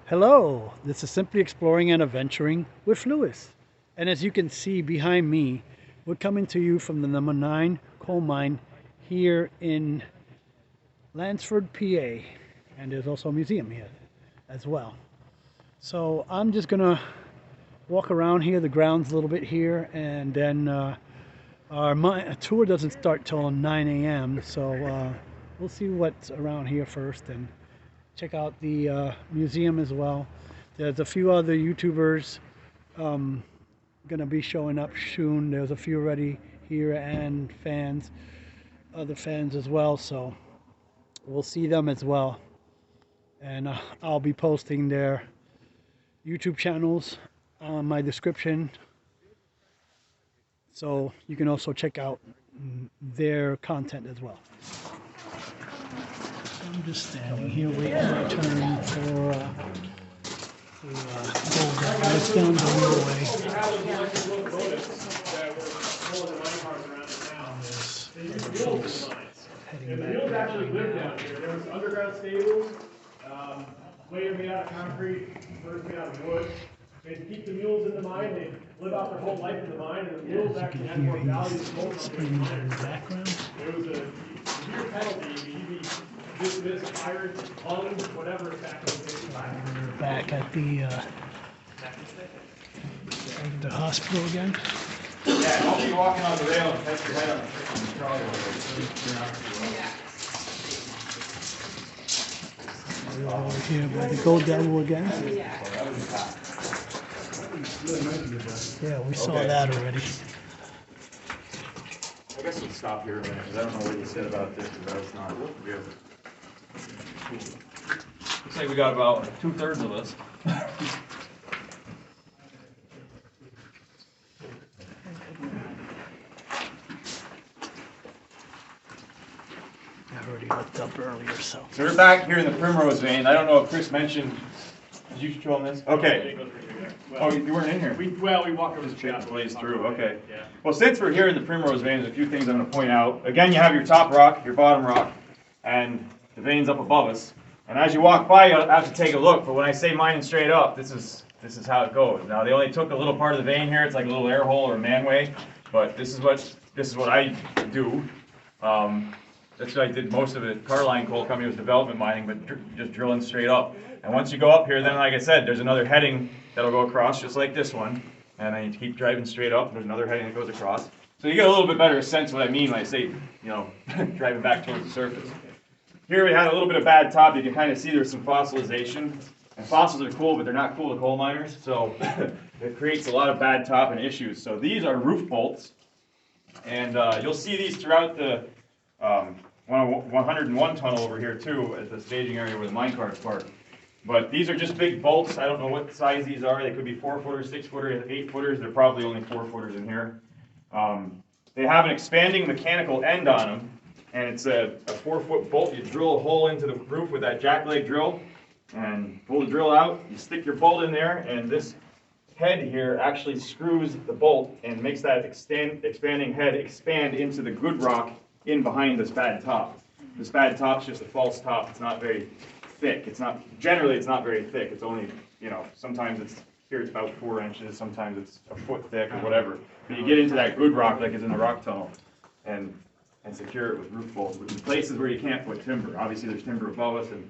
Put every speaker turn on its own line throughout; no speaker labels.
Hello, this is Simply Exploring and Adventuring with Lewis. And as you can see behind me, we're coming to you from the No.9 coal mine here in Lansford, PA. And there's also a museum here as well. So I'm just gonna walk around here, the grounds a little bit here, and then our tour doesn't start till 9 a.m. So we'll see what's around here first and check out the museum as well. There's a few other YouTubers gonna be showing up soon. There's a few already here and other fans as well. So we'll see them as well. And I'll be posting their YouTube channels on my description. So you can also check out their content as well. I'm just standing here waiting my turn for gold down. It's down the Airway. There's other folks heading back.
Mules actually lived down here. There was underground stables, later made out of concrete, first made out of wood. They'd keep the mules in the mine. They'd live out their whole life in the mine, and the mules actually had more value than most of them.
In the background.
There was a severe penalty. You'd be dismissed, fired, hung, whatever, back in the day.
We're back at the hospital again.
Yeah, don't be walking on the rail and touch your head on the trolley.
We're over here by the Gold Devil again. Yeah, we saw that already.
I guess we'll stop here a minute, because I don't know what you said about this, because I was not good. Looks like we got about 2/3 of this.
I already looked up earlier, so.
So we're back here in the Primrose Vein. I don't know if Chris mentioned, did you show him this? Okay. Oh, you weren't in here?
We walked over the
Chip
chapel.
blazed through, okay.
Yeah.
Well, since we're here in the Primrose Vein, there's a few things I'm going to point out. Again, you have your top rock, your bottom rock, and the veins up above us. And as you walk by, you'll have to take a look. But when I say mining straight up, this is how it goes. Now, they only took a little part of the vein here. It's like a little air hole or a manway. But this is what I do. That's what I did most of it. Carline Coal Company was development mining, but just drilling straight up. And once you go up here, then like I said, there's another heading that'll go across just like this one. And then you keep driving straight up. There's another heading that goes across. So you get a little bit better sense of what I mean when I say, driving back towards the surface. Here we had a little bit of bad top. You can kind of see there's some fossilization. And fossils are cool, but they're not cool to coal miners. So it creates a lot of bad top and issues. So these are roof bolts. And you'll see these throughout the 101 tunnel over here too, at the staging area where the minecars park. But these are just big bolts. I don't know what size these are. They could be 4-footers, 6-footers, 8-footers. They're probably only 4-footers in here. They have an expanding mechanical end on them, and it's a 4-foot bolt. You drill a hole into the roof with that jackleg drill, and pull the drill out. You stick your bolt in there, and this head here actually screws the bolt and makes that expanding head expand into the good rock in behind this bad top. This bad top's just a false top. It's not very thick. Generally it's not very thick. It's only, sometimes it's about 4 inches, sometimes it's a foot thick or whatever. But you get into that good rock like it's in the rock tunnel and secure it with roof bolts. But in places where you can't put timber, obviously there's timber above us, and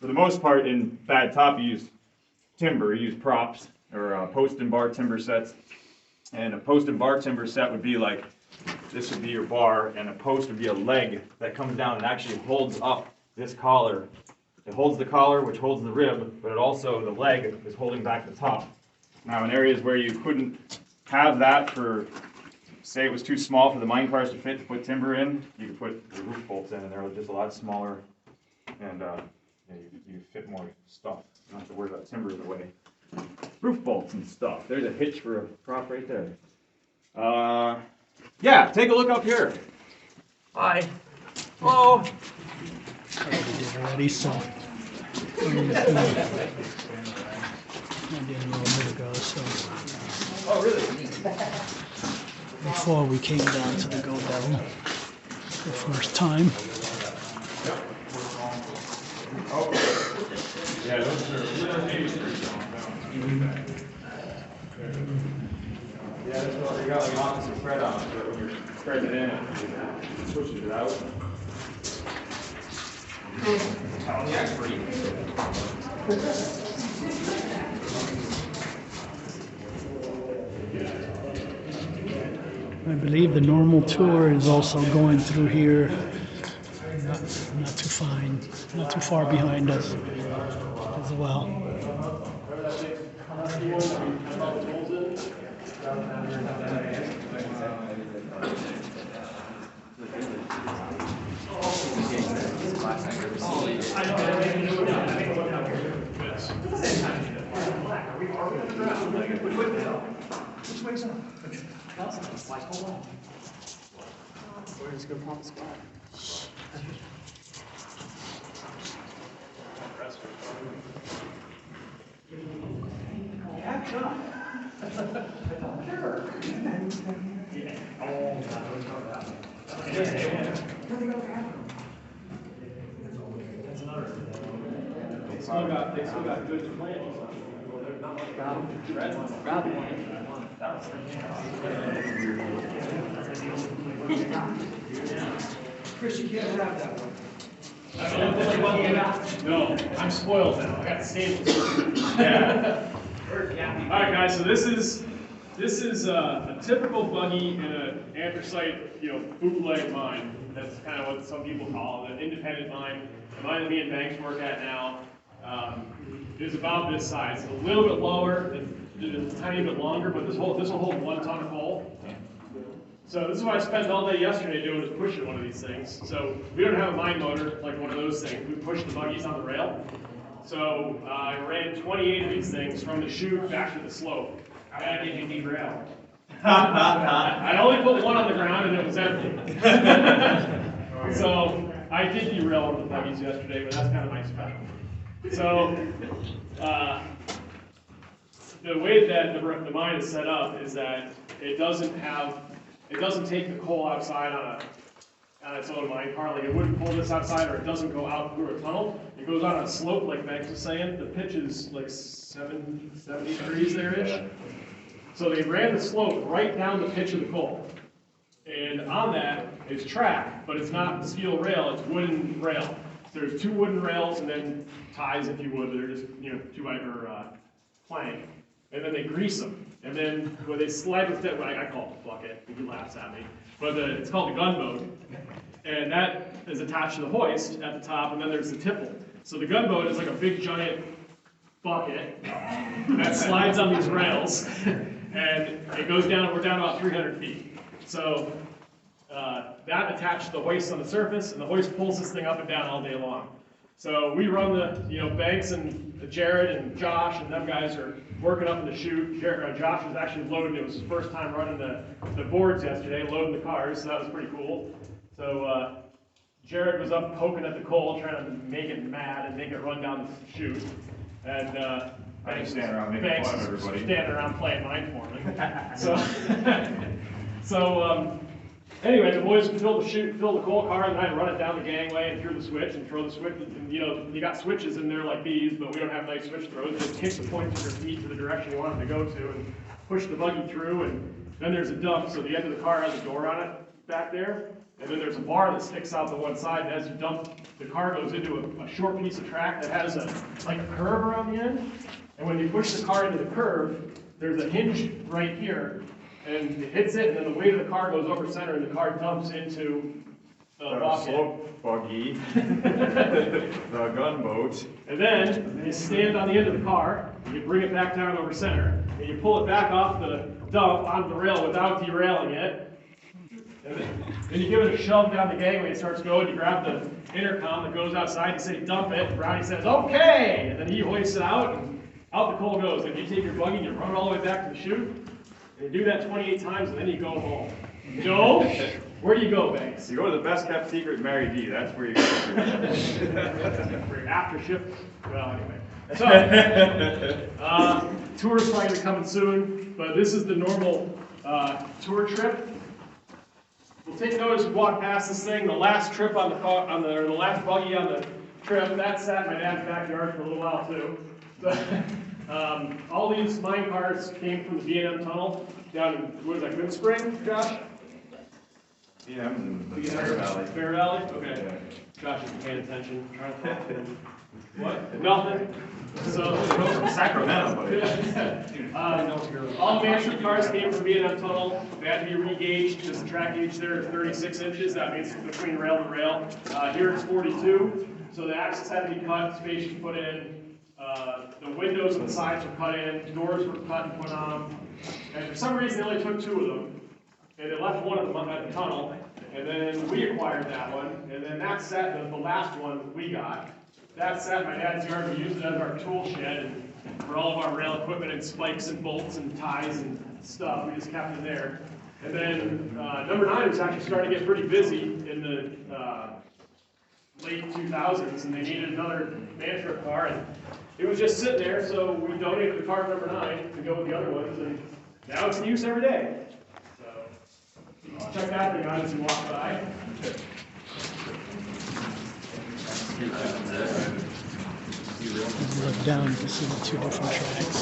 for the most part in bad top you use timber, you use props or post and bar timber sets. And a post and bar timber set would be like, this would be your bar, and a post would be a leg that comes down and actually holds up this collar. It holds the collar, which holds the rib, but it also, the leg is holding back the top. Now, in areas where you couldn't have that for, say it was too small for the mine cars to fit to put timber in, you could put the roof bolts in, and they're just a lot smaller, and you fit more stuff. You don't have to worry about timber in the way. Roof bolts and stuff. There's a hitch for a prop right there. Yeah, take a look up here. Hi. Hello.
I did already, so. I did a little bit ago, so.
Oh, really?
Before we came down to the Gold Devil the first time.
Oh, yeah, those are maybe pretty strong. Yeah, that's what they got like opposite spread on it, so that when you're spreading it in, it pushes it out. Oh, yeah, free.
I believe the normal tour is also going through here. Not too far behind us as well.
We're just gonna pop a spot.
They still got good plans.
Chris, you can't have that one.
No, I'm spoiled now. I got staples. Yeah. All right, guys. So this is a typical buggy in an anthracite, bootleg mine. That's kind of what some people call it, an independent mine. The mine that me and Banks work at now is about this size. It's a little bit lower, it's a tiny bit longer, but this will hold 1 ton of coal. So this is what I spent all day yesterday doing, is pushing one of these things. So we don't have a mine motor like one of those things. We push the buggies on the rail. So I ran 28 of these things from the chute back to the slope. How did you derail? I only put one on the ground and it was empty. So I did derail one of the buggies yesterday, but that's kind of my special. So the way that the mine is set up is that it doesn't take the coal outside on its own mine car. Like it wouldn't pull this outside, or it doesn't go out through a tunnel. It goes out on a slope, like Max was saying. The pitch is like 70 degrees there-ish. So they ran the slope right down the pitch of the coal. And on that is track, but it's not steel rail, it's wooden rail. So there's 2 wooden rails and then ties, if you would. They're just 2x plank. And then they grease them. And then when they slide with it, I call it the bucket, he laughs at me. But it's called the gunboat. And that is attached to the hoist at the top, and then there's the tipple. So the gunboat is like a big giant bucket that slides on these rails, and it goes down, we're down about 300 feet. So that attached to the hoist on the surface, and the hoist pulls this thing up and down all day long. So we run the, Banks and Jared and Josh and them guys are working up in the chute. Josh was actually loading. It was his first time running the boards yesterday, loading the cars, so that was pretty cool. So Jared was up poking at the coal, trying to make it mad and make it run down the chute. And Banks
standing around making fun of everybody.
Standing around playing mind forming. Anyway, the boys would fill the coal car, and I'd run it down the gangway and through the switch and throw the switch. And, you got switches in there like these, but we don't have nice switch throws. You just kick the points of your feet to the direction you want them to go to and push the buggy through. And then there's a dump, so the end of the car has a door on it back there. And then there's a bar that sticks out the one side, and as you dump, the car goes into a short piece of track that has a curve around the end. And when you push the car into the curve, there's a hinge right here. And it hits it, and then the weight of the car goes over center, and the car dumps into the bucket.
Slope buggy, the gunboat.
And then you stand on the end of the car, and you bring it back down over center, and you pull it back off the dump onto the rail without derailing it. And then you give it a shove down the gangway, it starts going, you grab the intercom that goes outside, you say dump it, Brownie says okay, and then he hoists it out, and out the coal goes. And you take your buggy and you run it all the way back to the chute. You do that 28 times, and then you go home. No? Where do you go, Banks?
You go to the best kept secret, Mary D. That's where you go.
For your after shift. Well, anyway. So, tour's probably going to come in soon, but this is the normal tour trip. We'll take notice we walk past this thing. The last trip on the car, or the last buggy on the trim. That sat in my dad's backyard for a little while too. So, all these mine cars came from the B&M tunnel down in, what is that, Good Spring, Josh?
Yeah, I'm in the Bear Valley.
Bear Valley? Okay.
Yeah.
Josh isn't paying attention. Trying to talk to him. What? Nothing. So,
Sacramento, buddy.
all mansion cars came from B&M tunnel. They had to be re-gauged because the track gauge there is 36 inches. That means between rail to rail. Here it's 42. So the axles had to be cut, spacers put in. The windows on the sides were cut in. Doors were cut and put on. And for some reason, they only took 2 of them. And they left one of them at the tunnel. And then we acquired that one. And then that set, the last one we got. That sat in my dad's yard. We used it as our tool shed and for all of our rail equipment and spikes and bolts and ties and stuff. We just kept it there. And then No.9 was actually starting to get pretty busy in the late 2000s, and they needed another man truck car, and it was just sitting there. So we donated the car to No.9 to go with the other ones, and now it's in use every day. So check that thing out as you walk by.
Look down, you can see the 2 different tracks.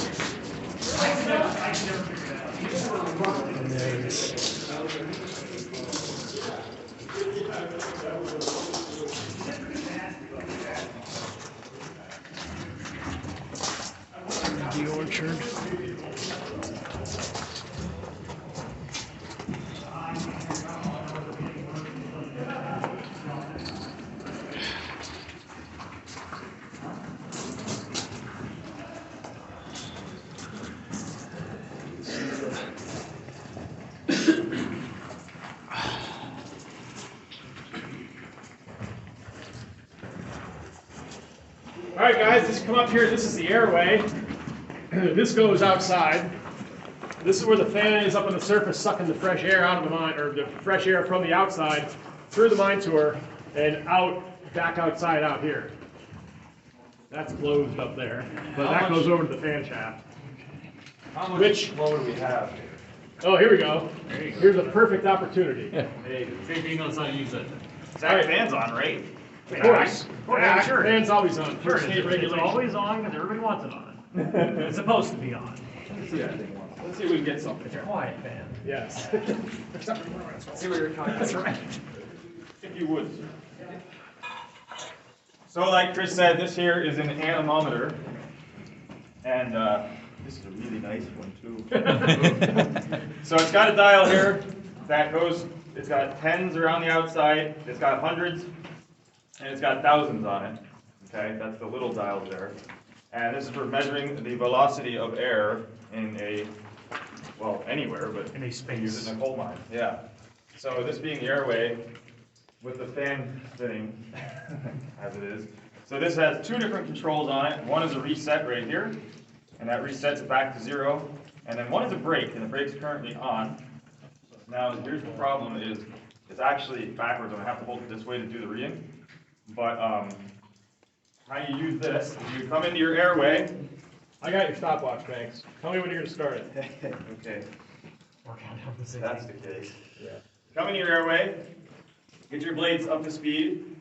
And there's the orchard.
All right, guys, just come up here. This is the airway. This goes outside. This is where the fan is up on the surface, sucking the fresh air out of the mine, or the fresh air from the outside through the mine tour and out, back outside out here. That's closed up there, but that goes over to the fan shaft.
How much flow do we have here?
Oh, here we go. Here's a perfect opportunity.
Hey,
Same thing knows how to use it.
Zach, fan's on, right?
Of course.
Yeah, sure.
Fan's always on.
Sure,
First state
it's
regulation.
always on because everybody wants it on. It's supposed to be on.
Let's see if we can get something
It's a
here.
quiet fan.
Yes.
See what you're talking
That's right.
If you would. So like Chris said, this here is an anemometer. And this is a really nice one too. So it's got a dial here that goes, it's got tens around the outside, it's got hundreds, and it's got thousands on it. Okay, that's the little dials there. And this is for measuring the velocity of air in a, well, anywhere, but
In a space.
use it in a coal mine. Yeah. So this being the airway with the fan spinning as it is. So this has 2 different controls on it. One is a reset right here, and that resets it back to 0. And then one is a brake, and the brake's currently on. Now here's the problem is it's actually backwards, and I have to hold it this way to do the reading. But how you use this is you come into your airway.
I got your stopwatch, Banks. Tell me when you're going to start it.
Okay,
Work on down the
if that's the case.
Yeah.
Come into your airway, get your blades up to speed,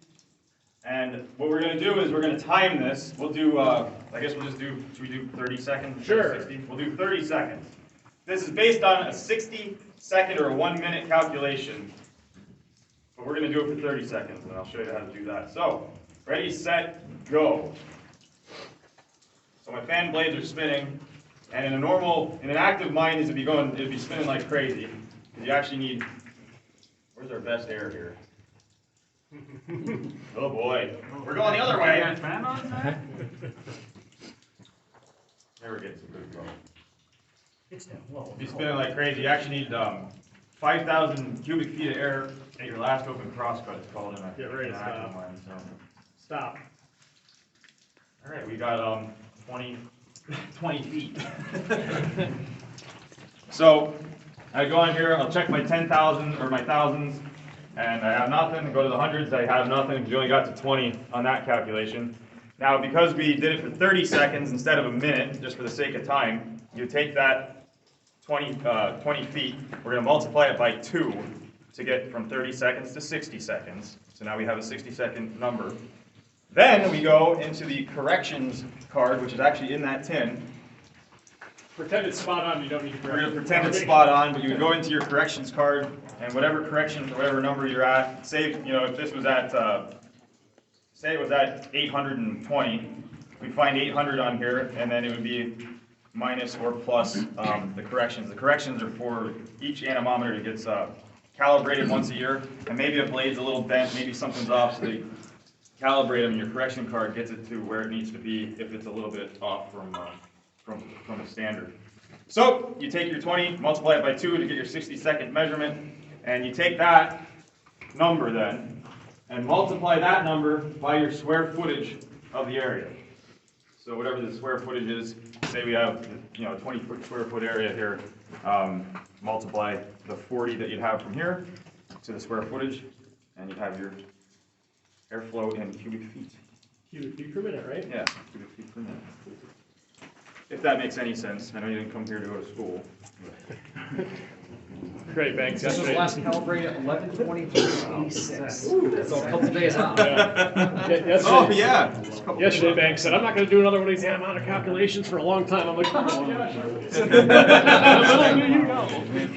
and what we're going to do is we're going to time this. We'll do, I guess we'll just do, should we do 30 seconds?
Sure.
60? We'll do 30 seconds. This is based on a 60-second or a 1-minute calculation, but we're going to do it for 30 seconds, and I'll show you how to do that. So, ready, set, go. So my fan blades are spinning, and in an active mine, it'd be spinning like crazy. Because you actually need, where's our best air here? Oh boy, we're going the other way.
Fan on that?
Never gets a good flow.
It's down low.
Be spinning like crazy. You actually need 5,000 cubic feet of air at your last open crosscut. It's called in a
Get ready to
active
stop.
mine. So.
Stop.
All right, we got 20 feet. So I go on here. I'll check my 10,000 or my thousands, and I have nothing. Go to the hundreds. I have nothing. We only got to 20 on that calculation. Now, because we did it for 30 seconds instead of a minute, just for the sake of time, you take that 20 feet. We're going to multiply it by 2 to get from 30 seconds to 60 seconds. So now we have a 60-second number. Then we go into the corrections card, which is actually in that tin.
Pretend it's spot on, you don't need to
We're going to pretend it's spot on, but you would go into your corrections card, and whatever corrections or whatever number you're at, say, if this was at, say it was at 820, we'd find 800 on here, and then it would be minus or plus the corrections. The corrections are for each anemometer. It gets calibrated once a year, and maybe a blade's a little bent, maybe something's off, so they calibrate them, and your correction card gets it to where it needs to be if it's a little bit off from the standard. So you take your 20, multiply it by 2 to get your 60-second measurement, and you take that number then and multiply that number by your square footage of the area. So whatever the square footage is, say we have 20 square foot area here, multiply the 40 that you'd have from here to the square footage, and you'd have your airflow in cubic feet.
Cubic feet per minute, right?
Yeah, cubic feet per minute. If that makes any sense. I know you didn't come here to go to school.
Great, Banks.
This was last calibrated 11/23/86. So a couple days out.
Yesterday,
Oh, yeah.
yesterday, Banks said, I'm not going to do another one of these amount of calculations for a long time. I'm like, oh, little do you know.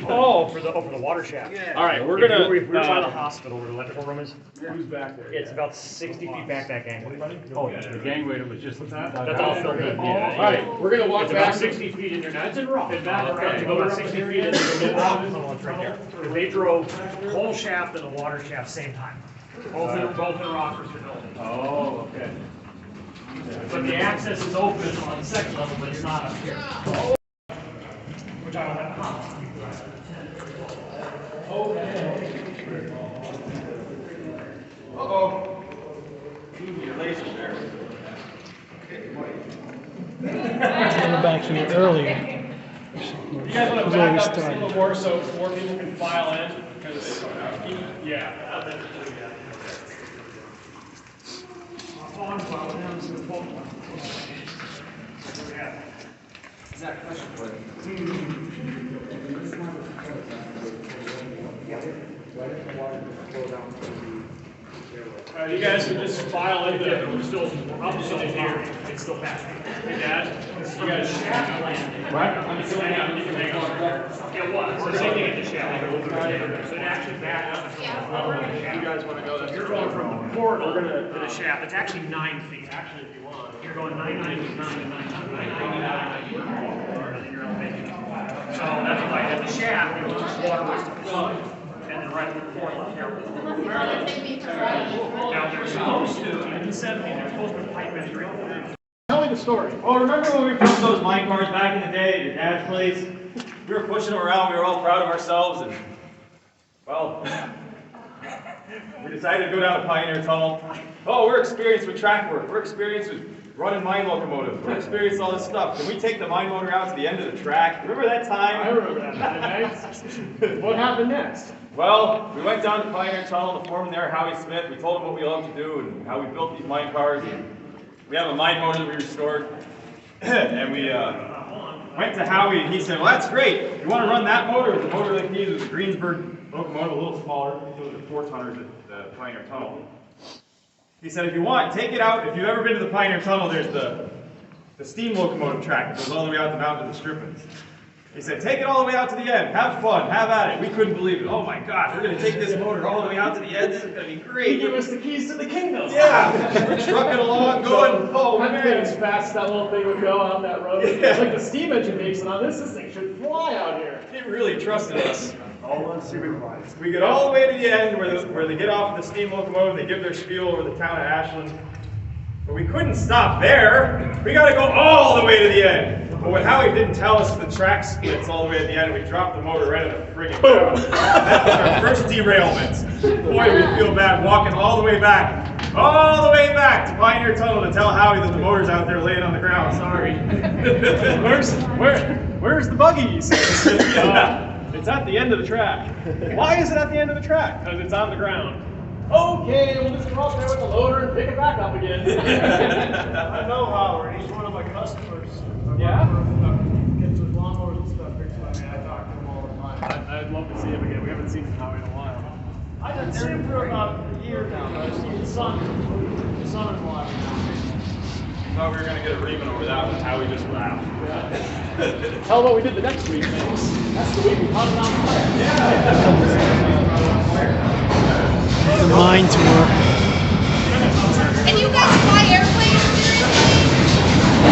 Oh, for the water shaft.
All right, we're going to.
We're by the hospital where the electrical room is.
Who's back there?
It's about 60 feet back that gangway.
Oh, the gangway was just
that?
That's all filled in.
All right, we're going to walk
It's
back.
about 60 feet in your now. It's in rock.
And back around
Okay,
to
go
go
about
up
60
here.
feet into the rock tunnel. It's right there. They drove the whole shaft and the water shaft same time. Both in rockers for building.
Oh, okay.
But the access is open on the second level, but it's not up here. Which I don't have.
Uh-oh. Your laser there.
We're back here earlier.
You guys want to back up just a little more so more people can file in? Because, yeah.
Is that a question for you?
You guys can just file in there.
We're still up to here. It's still passing.
Hey, Dad, you guys.
Shaft landed.
What? I'm still
It was. We're taking it to shaft. So it actually backed up until the level of the shaft.
You guys want to go there?
You're going from the corridor to the shaft. It's actually 9 feet.
Actually, if you want.
You're going 999. Your elevation. So that's why at the shaft, it was just waterways to the side. And then right in the corner, here. Now, they're supposed to, in the 70s, they're supposed to pipe measuring.
Tell me the story.
Oh, remember when we pumped those mine cars back in the day at your dad's place? We were pushing them around, we were all proud of ourselves, and, well, we decided to go down a Pioneer Tunnel. Oh, we're experienced with track work, we're experienced with running mine locomotives, we're experienced with all this stuff. Can we take the mine motor out to the end of the track? Remember that time?
I remember that. What happened next?
Well, we went down to Pioneer Tunnel, the foreman there, Howie Smith, we told him what we love to do and how we built these mine cars. And we have a mine motor that we restored, and we went to Howie, and he said, well, that's great. You want to run that motor? The motor like these was a Greensburg locomotive, a little smaller. Those are 4-tonners at the Pioneer Tunnel. He said, if you want, take it out. If you've ever been to the Pioneer Tunnel, there's the steam locomotive track that goes all the way out the mountain to the strippings. He said, take it all the way out to the end. Have fun. Have at it. We couldn't believe it. Oh my gosh, we're going to take this motor all the way out to the end. This is going to be great.
Give us the keys to the kingdom.
Yeah, we're trucking along, going, oh
I'm thinking as
man.
fast as that little thing would go on that road.
Yeah.
It's like the steam engine makes it on this. This thing should fly out here.
He really trusted us.
All unsupervised.
We get all the way to the end where they get off the steam locomotive, they give their spiel over the town of Ashland. But we couldn't stop there. We got to go all the way to the end. But what Howie didn't tell us, the track splits all the way at the end. We dropped the motor right at the friggin' ground. That was our first derailment. Boy, we feel bad walking all the way back to Pioneer Tunnel to tell Howie that the motor's out there laying on the ground. Sorry.
Where's the buggies? It's at the end of the track.
Why is it at the end of the track?
Because it's on the ground. Okay, we'll just go out there with the loader and pick it back up again.
I know Howard, he's one of my customers.
Yeah?
Gets his lawnmowers and stuff fixed by me, I talk to him all the time.
I'd love to see him again. We haven't seen him in a while.
I haven't seen him for about a year now, but I've seen his son son-in-law.
Thought we were gonna get a Riemann over that one, how we just laughed.
Tell them what we did the next week, thanks. That's the week we caught it on fire.
The mine tour.
Can you guys fly Airway experience?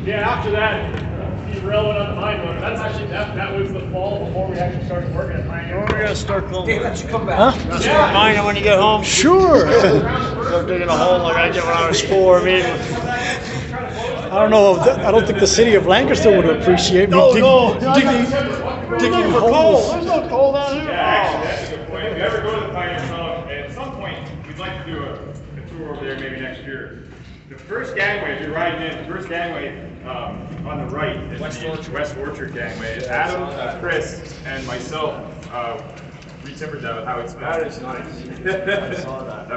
Yeah, after that, the rail went on the mine run. That's actually, that was the fall before we actually started working at Pioneer.
We're gonna start going.
Dave, let you come back.
Huh?
Start mining when you get home.
Sure.
Start digging a hole like I did when I was 4. I mean,
I don't know. I don't think the city of Lancaster would appreciate me digging
for coal.
holes.
There's no coal down here.
Yeah, actually, that's a good point. If you ever go to the Pioneer Tunnel, at some point, we'd like to do a tour over there maybe next year. The first gangway, if you're riding in, the first gangway on the right is the West Orchard gangway. Adam, Chris, and myself re-timbered that with how it's
That is nice. I saw that.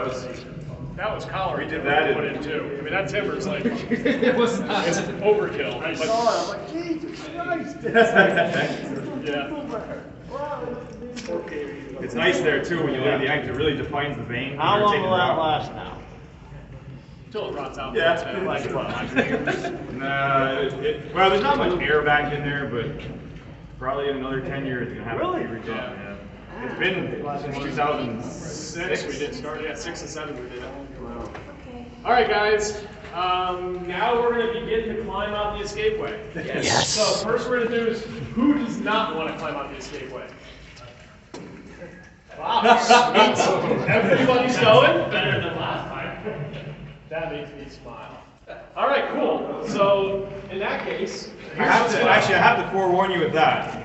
That was collar.
We did that
put
in-
in too. I mean, that timber's like,
It was not.
it's overkill.
I
but-
saw it. I'm like, Jesus Christ.
Yeah.
It's nice there too when you look at the anchor. It really defines the vein.
How
when you're
long
taking
will that
rock.
last now?
Until it rots out.
Yeah,
Yeah.
like well, there's not much air back in there, but probably in another 10 years it's gonna have to be redone. Yeah. It's been since 2006
we did start. Yeah, 6 and 7 we did. All right, guys. Now we're going to begin to climb out the escapeway.
Yes.
So first we're going to do is who does not want to climb out the escapeway? Wow, sweet. Everybody's going? Better than last time. That makes me smile. All right, cool. So in that case,
I have to forewarn you with that.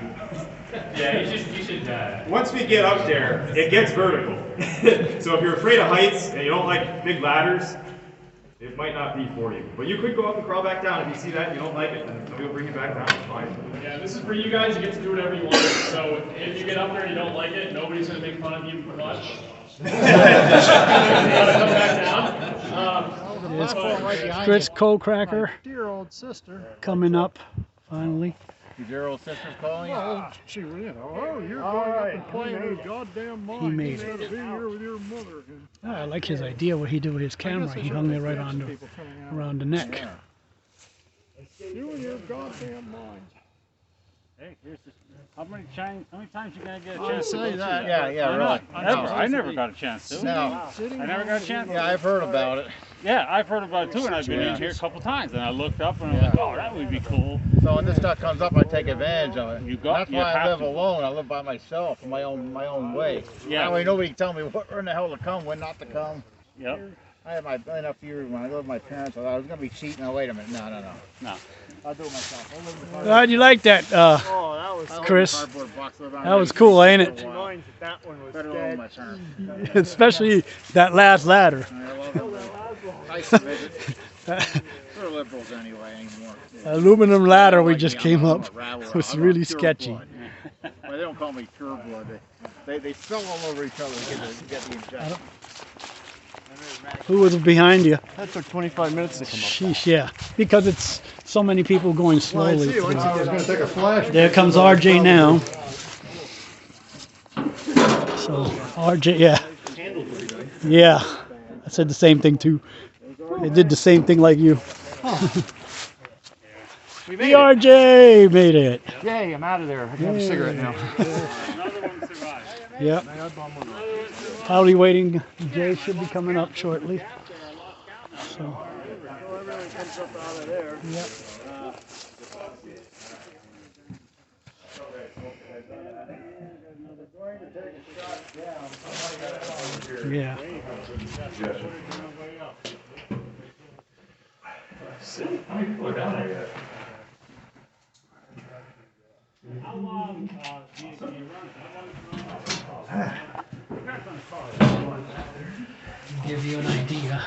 Yeah, you should.
Once we get up there, it gets vertical. So if you're afraid of heights and you don't like big ladders, it might not be for you. But you could go up and crawl back down. If you see that and you don't like it, then somebody will bring you back down. It's fine.
yeah, this is for you guys. You get to do whatever you want. So if you get up there and you don't like it, nobody's going to make fun of you for much. You gotta come back down.
It's Chris Coal-Cracker
Dear old sister.
coming up finally.
Your old sister's calling you?
Oh, she, you know, oh, you're going up and playing with goddamn mine.
He made
You
it.
gotta be here with your mother. And
I like his idea, what he did with his camera.
I guess I
He
should
hung it
have
right
asked
on
people coming out.
around the neck.
You and your goddamn mine.
Hey, here's the, how many times you gonna get a
I'll
chance to
say
go
that.
through
Yeah, yeah, really.
I never got a chance to.
No.
Sitting
I never
on
got a
the
chance.
Yeah, I've heard about it.
Yeah, I've heard about it too, and I've been in here a couple times, and I looked up and I'm like, oh, that would be cool.
So when this stuff comes up, I take advantage of it.
You got-
That's
you
why I
have
live
to.
alone. I live by myself, my own way.
Yeah.
That way nobody can tell me what in the hell to come, when not to come.
Yep.
I had my enough years when I lived with my parents. I thought I was gonna be cheating. Now wait a minute. No.
No.
I'll do it myself. I'll live in the car.
How'd you like that,
Oh, that was
I live in a
Chris?
cardboard box, live on
That was
my
cool, ain't
for
it?
a while.
mine, that one was
Better
dead.
own my turn.
Especially that last ladder.
I love it. Nice to visit. They're liberals anyway anymore.
Aluminum ladder we
Like
just
me,
came
I'm
up.
a rattler.
It was
I'm
really
pure
sketchy.
blood. Well, they don't call me pure blood. They spill all over each other to get the injection.
Who was behind you?
That took 25 minutes to come up.
Sheesh, yeah. Because it's so many people going slowly.
I was going to take a flash.
There comes RJ now. So RJ, yeah. Yeah. I said the same thing too. They did the same thing like you.
We
The RJ made it.
Yay, I'm out of there. I can have a cigarette now.
Another one survived.
Yep. Probably waiting. Jay should be coming up shortly. So.
Everything comes up out of there.
Yep. Yeah.
How many people are down there yet?
How long do you run
To give you an idea,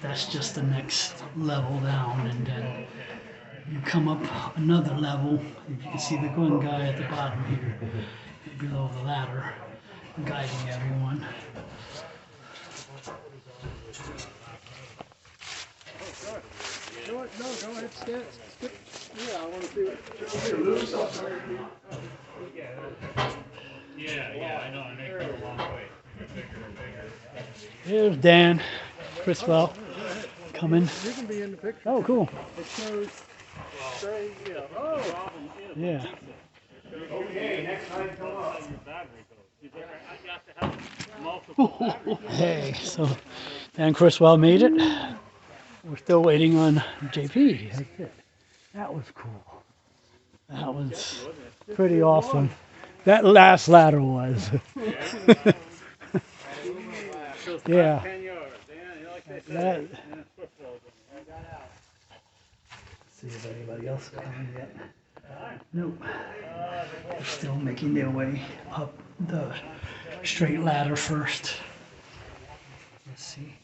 that's just the next level down, and then you come up another level. You can see the one guy at the bottom here, below the ladder, guiding everyone.
You know what? No, go ahead, skip. Yeah, I want to see what.
Yeah, I know, and they go a long way.
Here's Dan, Chriswell, coming.
You can be in the picture.
Oh, cool.
It shows. Say, yeah. Oh.
Yeah.
Okay, next time come up.
Hey, so Dan Chriswell made it. We're still waiting on JP. That's it. That was cool. That was pretty awesome. That last ladder was. Yeah. That. See if anybody else is coming yet. Nope. They're still making their way up the straight ladder first. Let's see.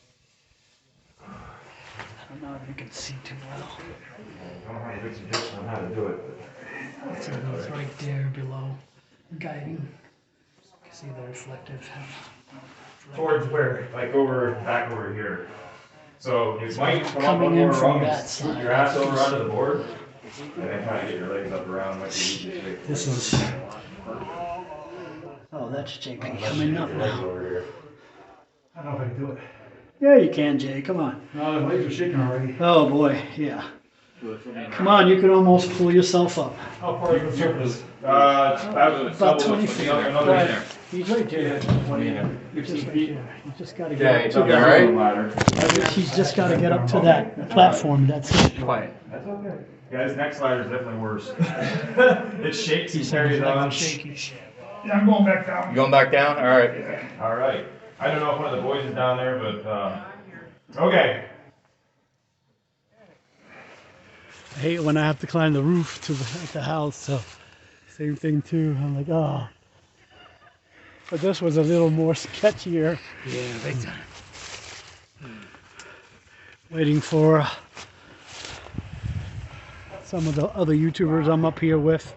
I don't know if you can see too well.
I don't have a good suggestion on how to do it.
So he's right there below, guiding. You can see the reflective.
Towards where? Like back over here. So you might come up
Coming
one
in
more
from
rung
that
and
side.
scoot your ass over onto the board, and then kind of get your legs up around like the easiest way.
This is. Oh, that's JP coming up
Your legs
now.
over here.
I don't know if I can do it.
Yeah, you can, Jay. Come on.
No, the legs are shaking already.
Oh boy, yeah. Come on, you can almost pull yourself up.
How far are you from surface?
About 20 feet.
Another in there.
He's right there.
20 in there.
Just
15
right
feet.
there. You just gotta
Yeah,
get
it's
up
up
to
there,
that.
right?
He's just gotta get up to that platform. That's it.
Quiet. That's okay. Yeah, this next ladder is definitely worse. It shakes and
He's
carries
like
on.
shaky.
Yeah, I'm going back down.
You going back down? All right. All right. I don't know if one of the boys is down there, but okay.
I hate when I have to climb the roof to the house, so same thing too. I'm like, oh. But this was a little more sketchier.
Yeah, big time.
Waiting for some of the other YouTubers I'm up here with.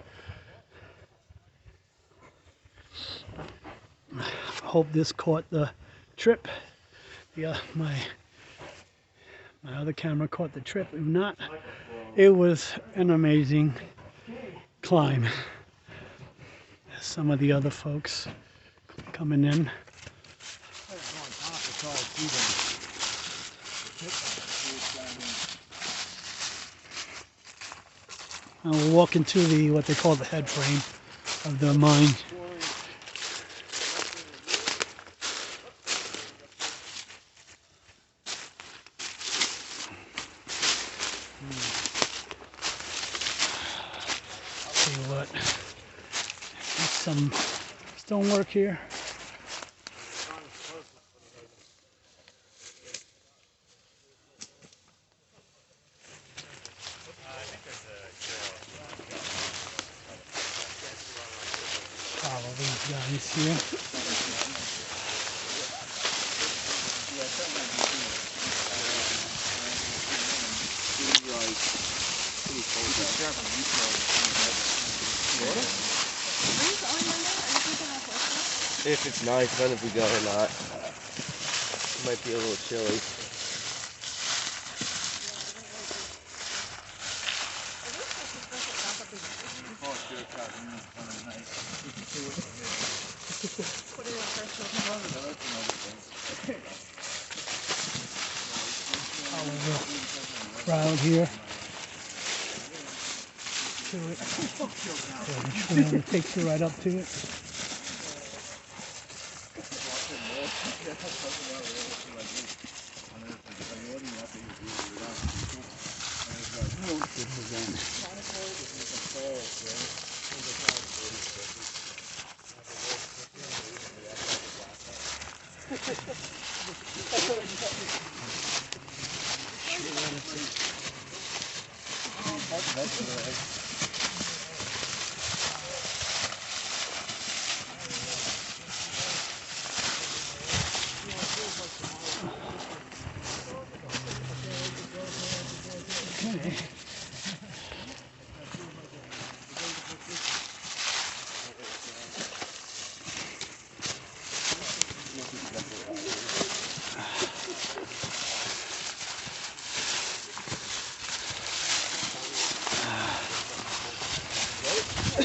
Hope this caught the trip. Yeah, my other camera caught the trip. If not, it was an amazing climb. Some of the other folks coming in. And we'll walk into the what they call the head frame of the mine. See what? There's some stonework here. Follow these guys here.
If it's nice, depends if we go or not. It might be a little chilly.
Follow the crowd here. To it. So the trail takes you right up to it. Okay.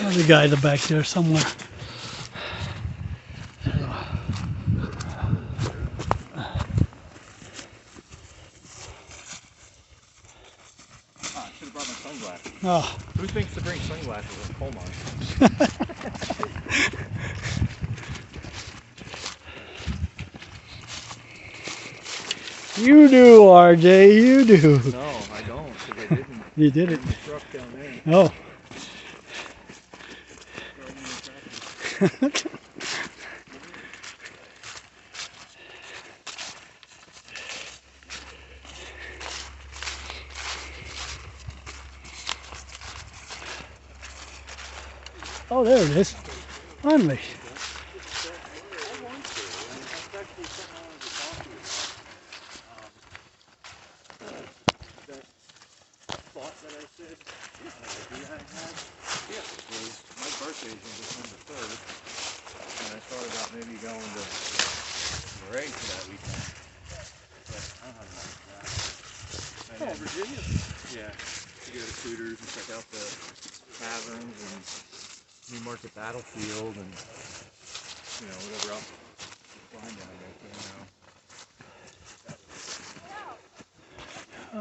The guys are back there somewhere.
I should have brought my sunglasses.
Oh.
Who thinks to bring sunglasses in coal mines?
You do, RJ, you do.
No, I don't, because I didn't.
You did it.
Truck down there.
Oh. Oh, there it is. Finally.
My birthday is on December 3rd, and I thought about maybe going to Ray for that weekend. But I don't have enough for that. Oh, Virginia? Yeah, to go to Cooters and check out the caverns and Newmarket Battlefield and, you know, whatever else you find down there, you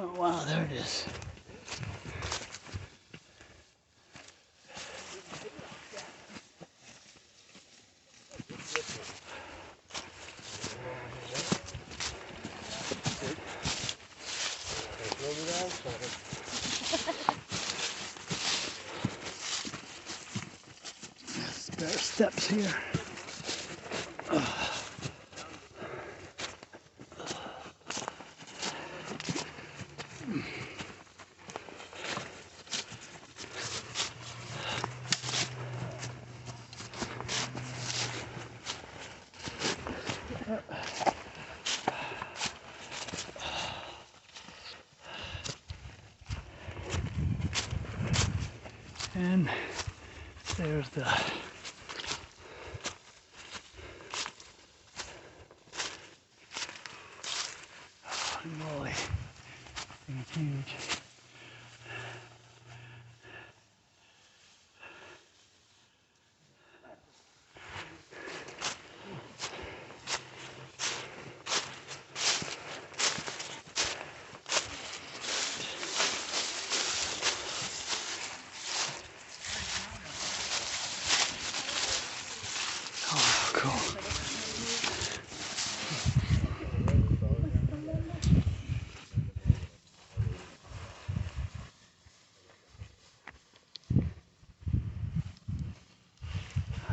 know.
Oh, wow, there it is. Spare steps here. And there's the holy moly, it's huge. Oh, cool.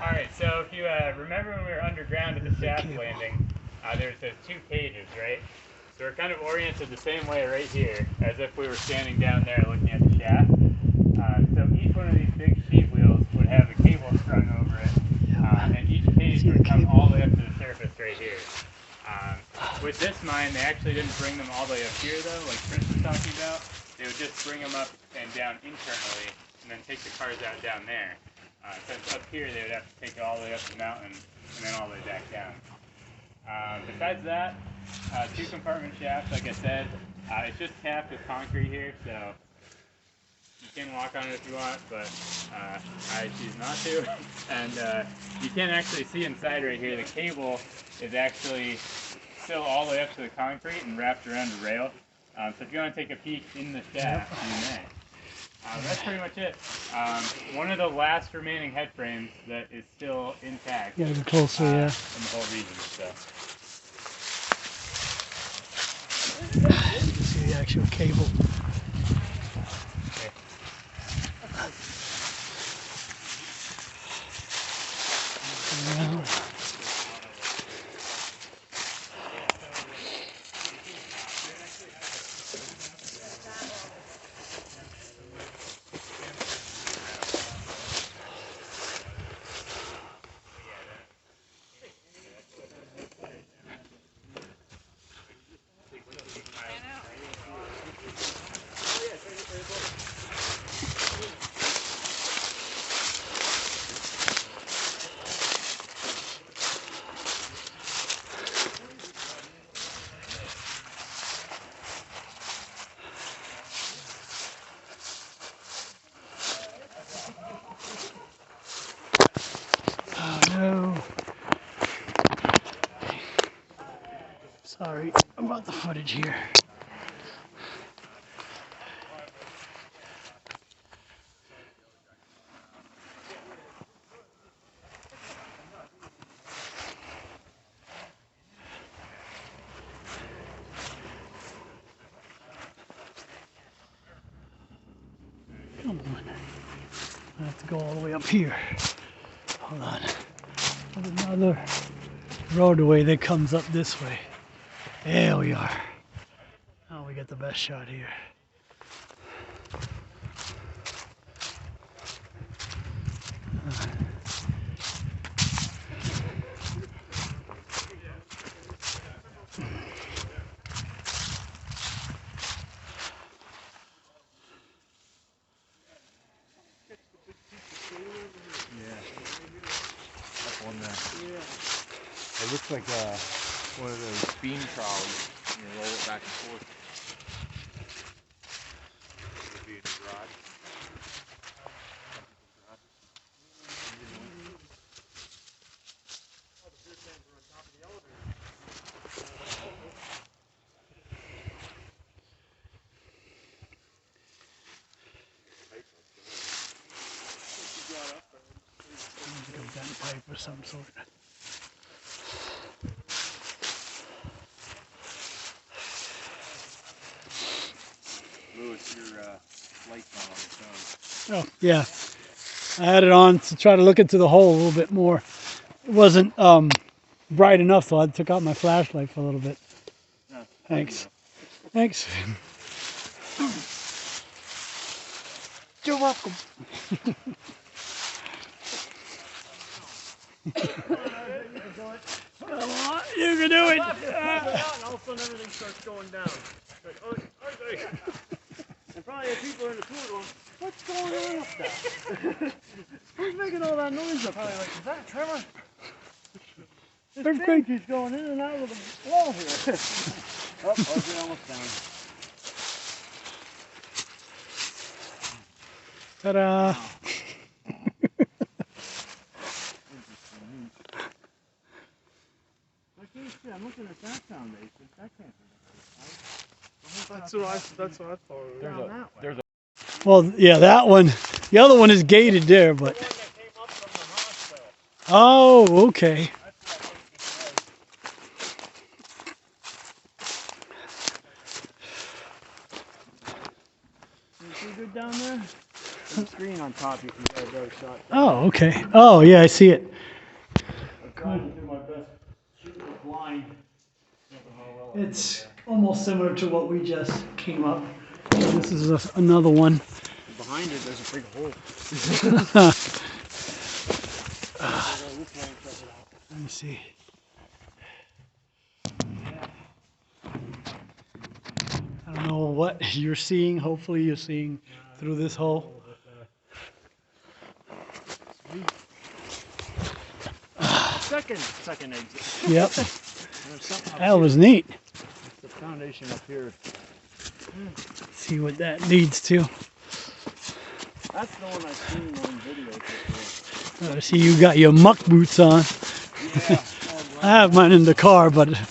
Alright, so if you remember when we were underground at the shaft landing, there's those two cages, right? So we're kind of oriented the same way right here, as if we were standing down there looking at the shaft. So each one of these big sheet wheels would have a cable strung over it, and each cage would come all the way up to the surface right here. With this mine, they actually didn't bring them all the way up here though, like Chris was talking about. They would just bring them up and down internally, and then take the cars out down there. Since up here they would have to take it all the way up the mountain and then all the way back down. Besides that, two compartment shaft, like I said, it's just capped with concrete here, so you can walk on it if you want, but I choose not to. And you can actually see inside right here, the cable is actually still all the way up to the concrete and wrapped around a rail. So if you want to take a peek in the shaft, you may. That's pretty much it. One of the last remaining head frames that is still intact.
Yeah, get closer, yeah.
In the whole region, so.
You can see the actual cable. Around. about the footage here. Come on. I have to go all the way up here. Hold on. There's another roadway that comes up this way. There we are. Now we get the best shot here.
It looks like one of those beam trolleys. You roll it back and forth. Would be in the garage.
Pipe or some sort.
Lewis, your light's not on the phone.
Oh, yeah. I had it on to try to look into the hole a little bit more. It wasn't bright enough, so I took out my flashlight for a little bit. Thanks. Thanks. You're welcome. Come on, you can do it.
And all of a sudden everything starts going down. Like, oh, okay.
And probably the people in the pool going, what's going on up there? Who's making all that noise up there? Like, is that a tremor? This thing keeps going in and out of the wall here. Oh, RJ almost down.
Ta-da.
I'm looking at that foundation. That can't be.
That's what I thought.
There's a
Well, yeah, that one. The other one is gated there, but.
The one that came up from the hospital.
Oh, okay.
You see good down there? There's a screen on top. You can get a better shot.
Oh, okay. Oh, yeah, I see it.
I'm trying to do my best. Shoot with blind.
It's almost similar to what we just came up. This is another one.
Behind it, there's a big hole.
Let me see. I don't know what you're seeing. Hopefully you're seeing through this hole.
Second exit.
Yep.
There's something up
That
here.
was neat.
The foundation up here.
See what that leads to.
That's the one I've seen on video before.
I see you got your muck boots on.
Yeah.
I have mine in the car, but I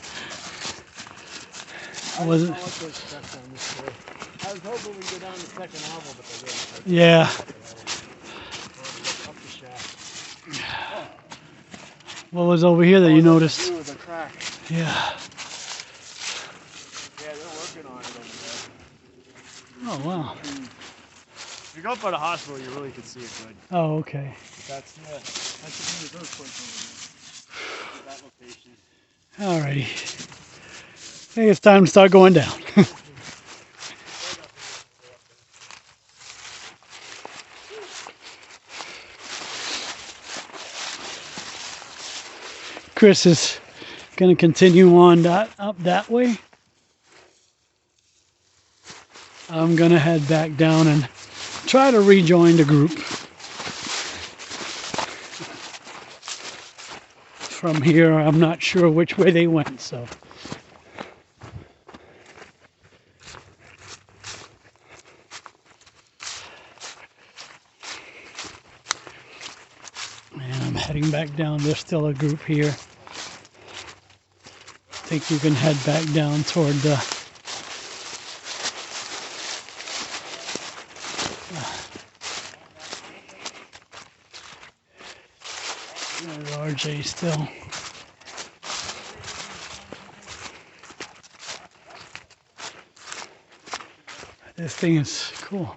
wasn't.
I like those steps on this floor. I was hoping we'd go down the second level, but they didn't.
Yeah.
Up the shaft.
What was over here that you noticed?
View of the crack.
Yeah.
Yeah, they're working on it over there.
Oh wow.
If you go up by the hospital, you really can see it good.
Oh okay.
That's the view of those points over there. That location.
Alrighty. I think it's time to start going down. Chris is going to continue on up that way. I'm going to head back down and try to rejoin the group. From here, I'm not sure which way they went, so. And I'm heading back down. There's still a group here. think you can head back down toward the there's RJ still. This thing is cool.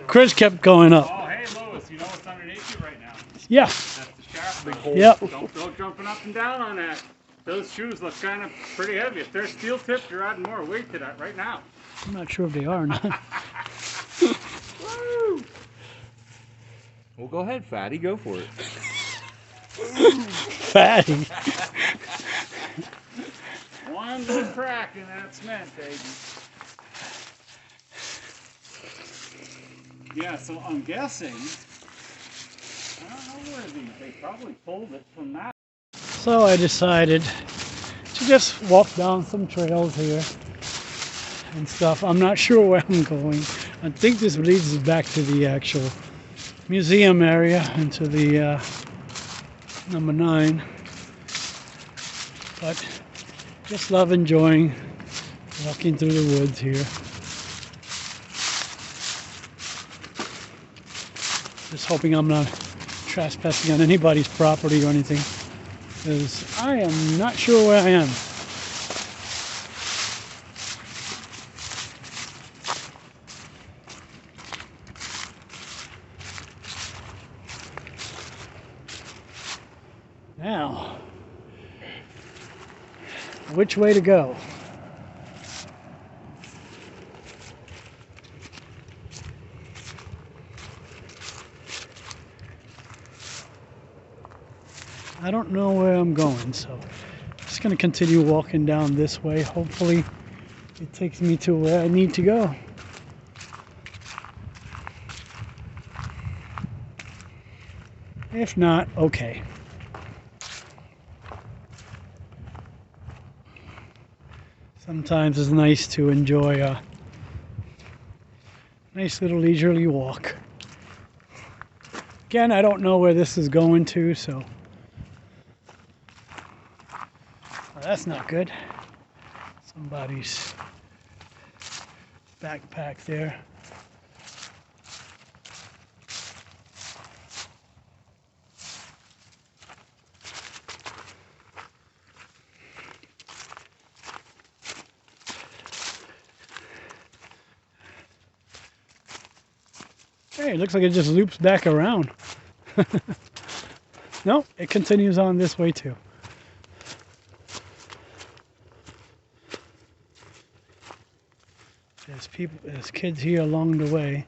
Chris kept going up.
Oh, hey, Lois, you know what's underneath you right now?
Yeah.
That's the shaft. Big hole.
Yep.
Don't go jumping up and down on that. Those shoes look kind of pretty heavy. If they're steel tipped, you're adding more weight to that right now.
I'm not sure if they are or not.
Woo! Well, go ahead, fatty. Go for it.
Fatty.
One little crack in that cement, baby. Yeah, so I'm guessing, I don't know where they probably pulled it from that.
So I decided to just walk down some trails here and stuff. I'm not sure where I'm going. I think this leads us back to the actual museum area and to the number 9. But just love enjoying walking through the woods here. Just hoping I'm not trespassing on anybody's property or anything, because I am not sure where I am. Now, which way to go? I don't know where I'm going, so I'm just going to continue walking down this way. Hopefully it takes me to where I need to go. If not, okay. Sometimes it's nice to enjoy a nice little leisurely walk. Again, I don't know where this is going to, so well, that's not good. Somebody's backpack there. Hey, it looks like it just loops back around. No, it continues on this way too. There's kids here along the way.